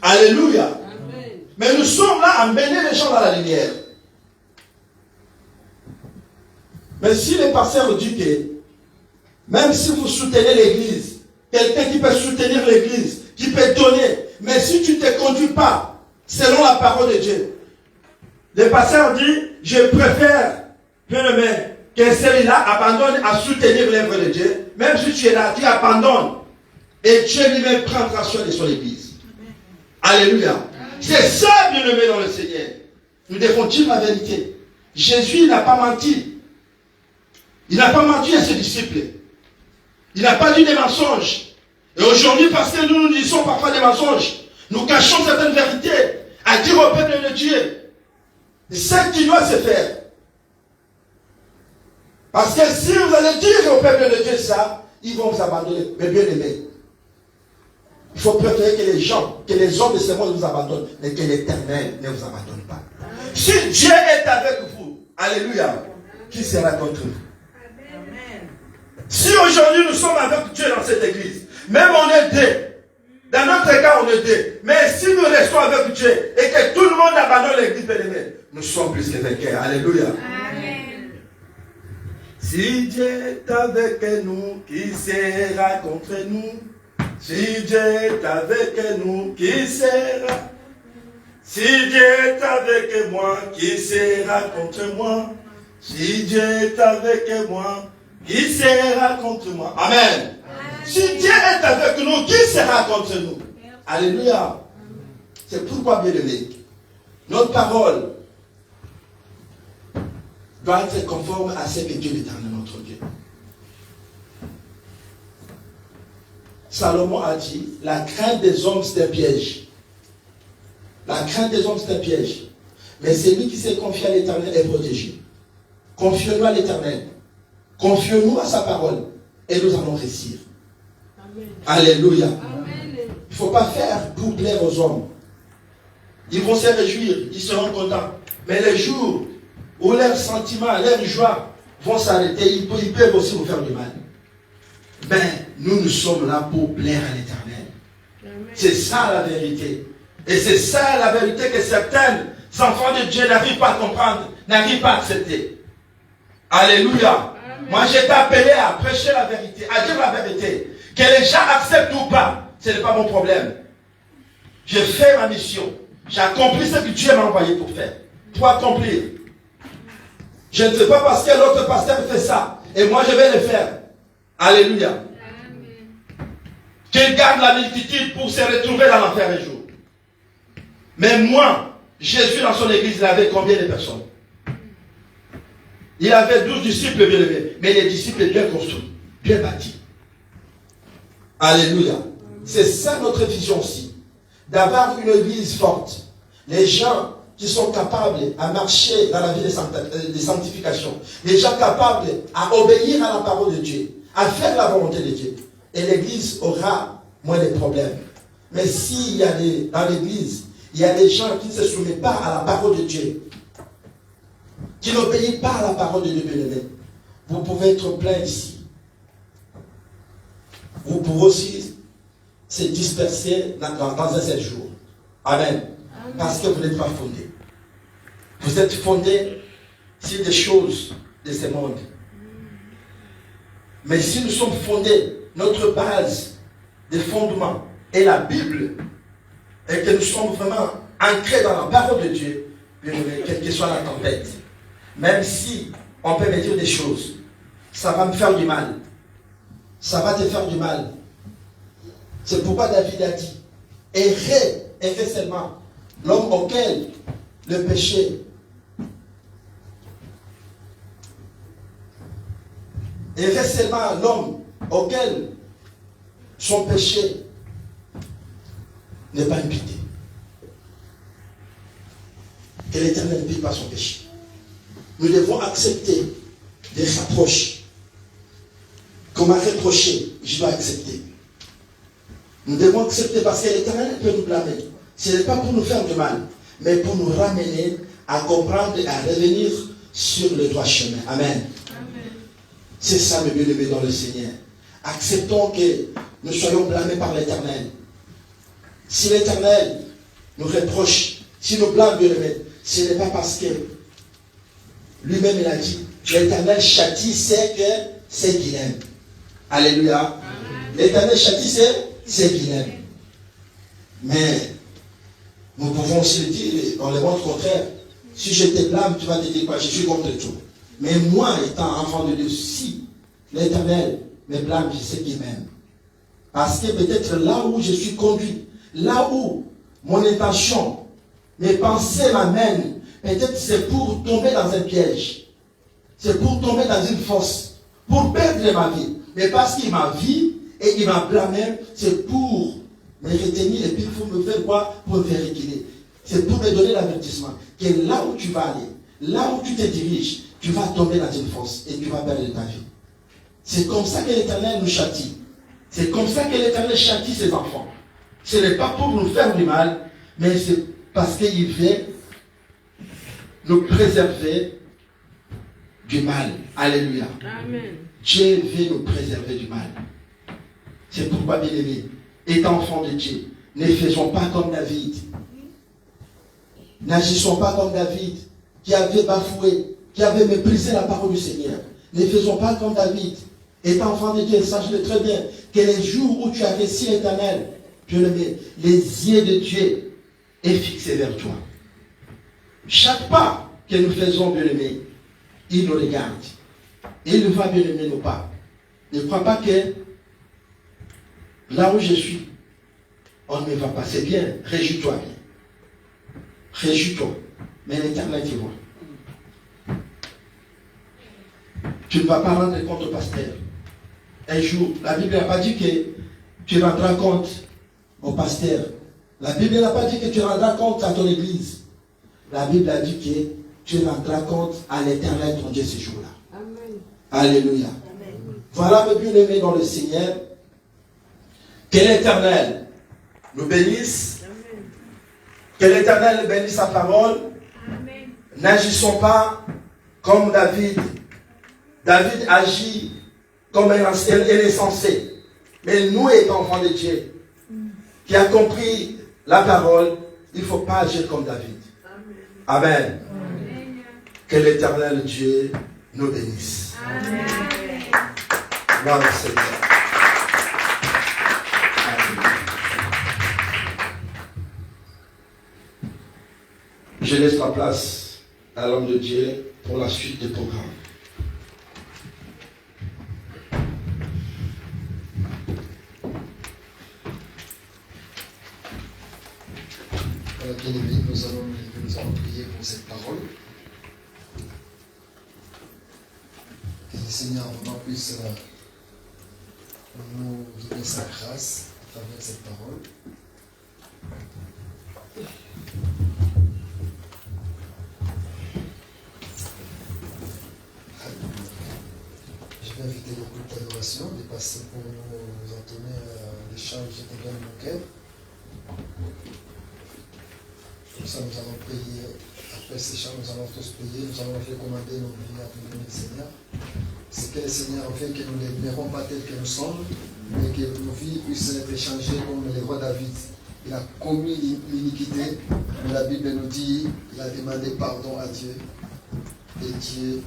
Alléluia. Amen. Mais nous sommes là à amener les gens dans la lumière. Mais si les pasteurs disent que, même si vous soutenez l'église, quelqu'un qui peut soutenir l'église, qui peut donner, mais si tu ne te conduis pas selon la parole de Dieu, le pasteur dit, je préfère, bien aimé, que celui-là abandonne à soutenir l'œuvre de Dieu. Même si tu es là, tu abandonnes. Et Dieu lui-même prendra soin de son église. Alléluia. C'est ça, bien aimé dans le Seigneur. Nous devons dire la vérité. Jésus n'a pas menti. Il n'a pas menti à ses disciples. Il n'a pas dit des mensonges. Et aujourd'hui, parce que nous disons parfois des mensonges, nous cachons certaines vérités à dire au peuple de Dieu. C'est ça qui doit se faire. Parce que si vous allez dire au peuple de Dieu ça, ils vont vous abandonner. Mais bien aimé, il faut préférer que les gens, que les hommes de ce monde vous abandonnent, mais que l'Éternel ne vous abandonne pas. Si Dieu est avec vous, alléluia, qui sera contre vous? Si aujourd'hui nous sommes avec Dieu dans cette église, même on est deux, dans notre cas on est deux, mais si nous restons avec Dieu et que tout le monde abandonne l'église bien-aimée, nous sommes plus que vainqueurs. Alléluia. Amen. Si Dieu est avec nous, qui sera contre nous? Si Dieu est avec nous, qui sera? Si Dieu est avec moi, qui sera contre moi? Si Dieu est avec moi, qui sera contre moi? Amen. Amen. Si Dieu est avec nous, qui sera contre nous? Alléluia. C'est pourquoi, bien aimé, notre parole doit être conforme à ce que Dieu l'Éternel, notre Dieu. Salomon a dit, la crainte des hommes c'est un piège. La crainte des hommes c'est un piège. Mais celui qui s'est confié à l'Éternel est protégé. Confions-nous à l'Éternel. Confions-nous à sa parole. Et nous allons réussir. Amen. Alléluia. Amen. Il ne faut pas faire pour plaire aux hommes. Ils vont se réjouir, ils seront contents. Mais les jours où leurs sentiments, leurs joies vont s'arrêter, ils peuvent aussi vous faire du mal. Mais nous sommes là pour plaire à l'Éternel. C'est ça la vérité. Et c'est ça la vérité que certains enfants de Dieu n'arrivent pas à comprendre, n'arrivent pas à accepter. Alléluia. Amen. Moi j'ai été appelé à prêcher la vérité, à dire la vérité. Que les gens acceptent ou pas, ce n'est pas mon problème. J'ai fait ma mission. J'ai accompli ce que Dieu m'a envoyé pour faire. Pour accomplir. Je ne sais pas parce que l'autre pasteur fait ça. Et moi je vais le faire. Alléluia. Amen. Qu'il garde la multitude pour se retrouver dans l'enfer un jour. Mais moi, Jésus dans son église, il avait combien de personnes? Il avait 12 disciples bien élevés. Mais les disciples bien construits, bien bâtis. Alléluia. C'est ça notre vision aussi. D'avoir une église forte. Les gens qui sont capables à marcher dans la vie de sanctification. Les gens capables à obéir à la parole de Dieu. À faire la volonté de Dieu. Et l'église aura moins de problèmes. Mais s'il y a dans l'église, il y a des gens qui ne se soumettent pas à la parole de Dieu, qui n'obéissent pas à la parole de Dieu, bien-aimé, vous pouvez être plein ici. Vous pouvez aussi se disperser dans un seul jour. Amen. Amen. Parce que vous n'êtes pas fondé. Vous êtes fondé sur des choses de ce monde. Mais si nous sommes fondés, notre base de fondement est la Bible, et que nous sommes vraiment ancrés dans la parole de Dieu, quelle que soit la tempête, même si on peut me dire des choses, ça va me faire du mal. Ça va te faire du mal. C'est pourquoi David a dit, errez seulement l'homme auquel le péché reste seulement l'homme auquel son péché n'est pas imputé. Que l'Éternel ne vit pas son péché. Nous devons accepter de s'approcher. qu'on m'a reproché, je dois accepter. Nous devons accepter parce que l'Éternel peut nous blâmer. Ce n'est pas pour nous faire du mal, mais pour nous ramener à comprendre et à revenir sur le droit chemin. Amen. C'est ça, mes bien-aimés dans le Seigneur. Acceptons que nous soyons blâmés par l'Éternel. Si l'Éternel nous reproche, si nous blâme, bien-aimés, ce n'est pas parce que lui-même il a dit, l'Éternel châtie ce qu'il aime. Alléluia. L'Éternel châtie ce qu'il aime. Mais nous pouvons aussi le dire dans le monde contraire. Si je te blâme, tu vas te dire quoi? Je suis contre tout. Mais moi, étant enfant de Dieu, si l'Éternel me blâme, je sais qu'il m'aime. Parce que peut-être là où je suis conduit, là où mon intention, mes pensées m'amènent, peut-être c'est pour tomber dans un piège. C'est pour tomber dans une fosse. Pour perdre ma vie. Mais parce qu'il m'a vu et il m'a blâmé, c'est pour me retenir et puis il faut me faire quoi? Pour me faire reculer. C'est pour me donner l'avertissement que là où tu vas aller, là où tu te diriges, tu vas tomber dans une fosse et tu vas perdre ta vie. C'est comme ça que l'Éternel nous châtie. C'est comme ça que l'Éternel châtie ses enfants. Ce n'est pas pour nous faire du mal, mais c'est parce qu'il veut nous préserver du mal. Alléluia. Amen. Dieu veut nous préserver du mal. C'est pourquoi, bien aimé, étant enfant de Dieu, ne faisons pas comme David. N'agissons pas comme David, qui avait bafoué, qui avait méprisé la parole du Seigneur. Ne faisons pas comme David. Étant enfant de Dieu, sache-le très bien, que les jours où tu as réussi l'Éternel, les yeux de Dieu est fixé vers toi. Chaque pas que nous faisons, bien-aimé, il nous regarde. Il va, bien-aimé, nos pas. Ne crois pas que là où je suis, on ne va pas. C'est bien, réjouis-toi bien. Réjouis-toi. Mais l'Éternel te voit. Tu ne vas pas rendre compte au pasteur. Un jour, la Bible n'a pas dit que tu rendras compte au pasteur. La Bible n'a pas dit que tu rendras compte à ton église. La Bible a dit que tu rendras compte à l'Éternel ton Dieu ce jour-là. Amen. Alléluia. Amen. Voilà, mes bien-aimés dans le Seigneur. Que l'Éternel nous bénisse. Amen. Que l'Éternel bénisse sa parole. Amen. N'agissons pas comme David. David agit comme un insensé. Mais nous, étant enfants de Dieu, qui a compris la parole, il ne faut pas agir comme David. Amen. Amen. Que l'Éternel Dieu nous bénisse. Amen. Gloire au Seigneur. Amen. Je laisse la place à l'homme de Dieu pour la suite du programme. Voilà, bien-aimés, nous allons prier pour cette parole. Que le Seigneur vraiment puisse nous donner sa grâce à travers cette parole. Je vais inviter le groupe d'adoration de passer pour nous entonner l'échange de mon cœur. Comme ça, nous allons prier. Après ces chants, nous allons tous prier. Nous allons recommander nos vies à le Seigneur. C'est que le Seigneur fait que nous ne demeurons pas tels que nous sommes, mais que nos vies puissent être échangées comme le roi David. Il a commis l'iniquité, mais la Bible nous dit qu'il a demandé pardon à Dieu. Et Dieu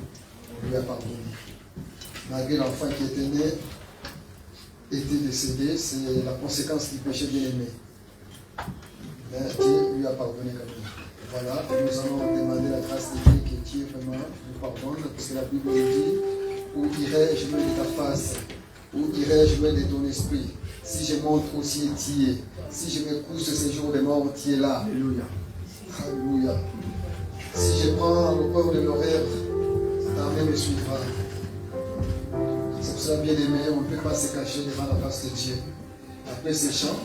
lui a pardonné. Malgré l'enfant qui était né, était décédé, c'est la conséquence du péché bien-aimé. Mais Dieu lui a pardonné quand même. Voilà, et nous allons demander la grâce de Dieu, que Dieu vraiment nous pardonne, parce que la Bible nous dit, où irai-je loin de ta face, où irai-je loin de ton esprit, si je monte au ciel, tu y es, si je me couche ce jour de mort, tu es là. Alléluia. Alléluia. Si je prends le corps de l'horaire, ta main me suivra. C'est pour cela, bien aimé, on ne peut pas se cacher devant la face de Dieu. Après ces chants,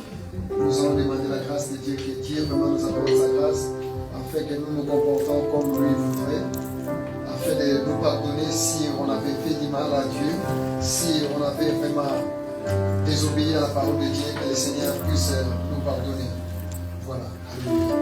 nous allons demander la grâce de Dieu, que Dieu vraiment nous accorde sa grâce, afin que nous nous comportons comme lui voudrait, afin de nous pardonner si on avait fait du mal à Dieu, si on avait vraiment désobéi à la parole de Dieu, que le Seigneur puisse nous pardonner. Voilà. Alléluia.